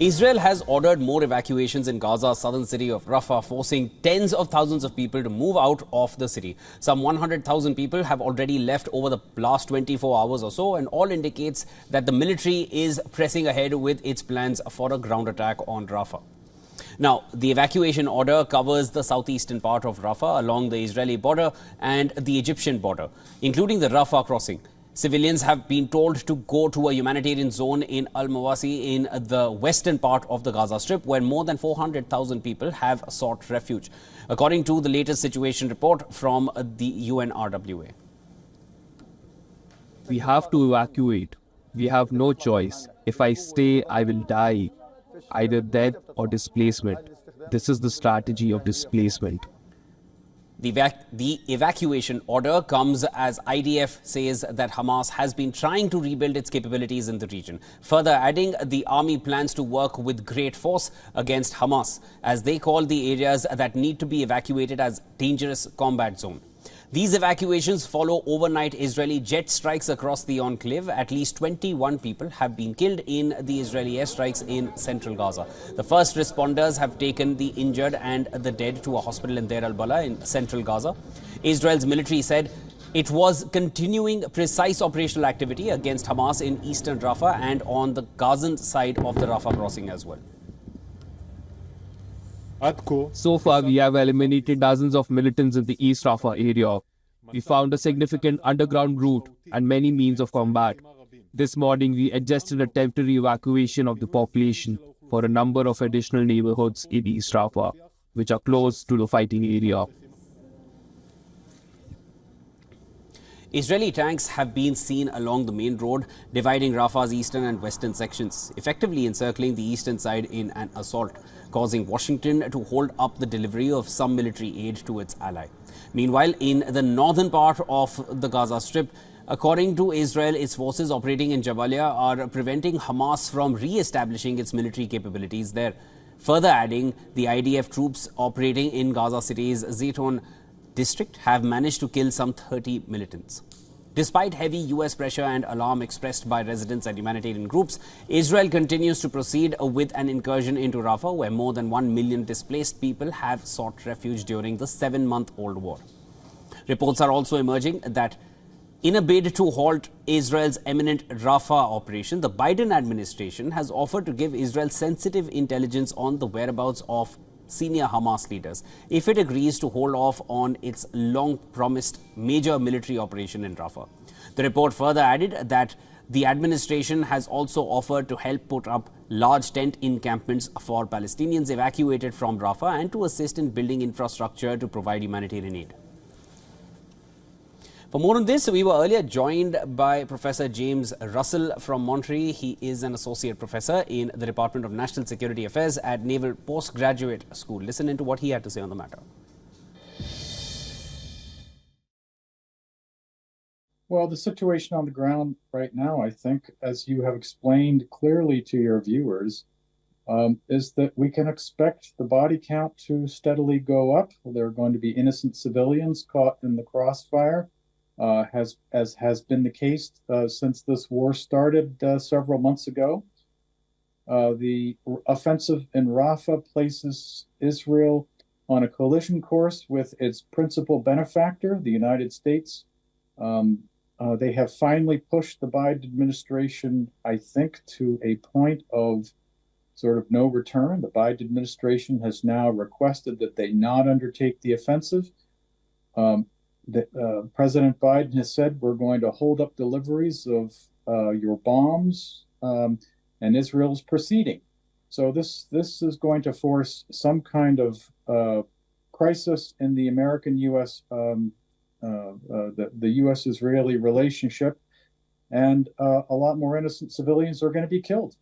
Israel has ordered more evacuations in Gaza's southern city of Rafah, forcing tens of thousands of people to move out of the city. Some 100,000 people have already left over the last 24 hours or so, and all indicates that the military is pressing ahead with its plans for a ground attack on Rafah. Now, the evacuation order covers the southeastern part of Rafah along the Israeli border and the Egyptian border, including the Rafah crossing. Civilians have been told to go to a humanitarian zone in Al-Mawasi in the western part of the Gaza Strip, where more than 400,000 people have sought refuge, according to the latest situation report from the UNRWA. We have to evacuate. We have no choice. If I stay, I will die, either death or displacement. This is the strategy of displacement. The evacuation order comes as IDF says that Hamas has been trying to rebuild its capabilities in the region. Further adding, the army plans to work with great force against Hamas, as they call the areas that need to be evacuated as dangerous combat zone. These evacuations follow overnight Israeli jet strikes across the enclave. At least 21 people have been killed in the Israeli airstrikes in central Gaza. The first responders have taken the injured and the dead to a hospital in Deir al-Bala in central Gaza. Israel's military said it was continuing precise operational activity against Hamas in eastern Rafah and on the Gazan side of the Rafah crossing as well. So far, we have eliminated dozens of militants in the East Rafah area. We found a significant underground route and many means of combat. This morning, we adjusted a temporary evacuation of the population for a number of additional neighborhoods in East Rafah, which are close to the fighting area. Israeli tanks have been seen along the main road, dividing Rafah's eastern and western sections, effectively encircling the eastern side in an assault, causing Washington to hold up the delivery of some military aid to its ally. Meanwhile, in the northern part of the Gaza Strip, according to Israel, its forces operating in Jabalia are preventing Hamas from re-establishing its military capabilities there. Further adding, the IDF troops operating in Gaza City's Zaytoun district have managed to kill some 30 militants. Despite heavy US pressure and alarm expressed by residents and humanitarian groups, Israel continues to proceed with an incursion into Rafah, where more than 1 million displaced people have sought refuge during the 7-month-old war. Reports are also emerging that in a bid to halt Israel's imminent Rafah operation, the Biden administration has offered to give Israel sensitive intelligence on the whereabouts of senior Hamas leaders if it agrees to hold off on its long-promised major military operation in Rafah. The report further added that the administration has also offered to help put up large tent encampments for Palestinians evacuated from Rafah and to assist in building infrastructure to provide humanitarian aid. For more on this, we were earlier joined by Professor James Russell from Montreal. He is an associate professor in the Department of National Security Affairs at Naval Postgraduate School. Listen into what he had to say on the matter. Well, the situation on the ground right now, I think, as you have explained clearly to your viewers, is that we can expect the body count to steadily go up. There are going to be innocent civilians caught in the crossfire. As has been the case since this war started several months ago. The offensive in Rafah places Israel on a collision course with its principal benefactor, the United States. They have finally pushed the Biden administration, I think, to a point of sort of no return. The Biden administration has now requested that they not undertake the offensive. President Biden has said we're going to hold up deliveries of your bombs, and Israel's proceeding. So this is going to force some kind of crisis in the American-U.S. The U.S.-Israeli relationship, and a lot more innocent civilians are going to be killed.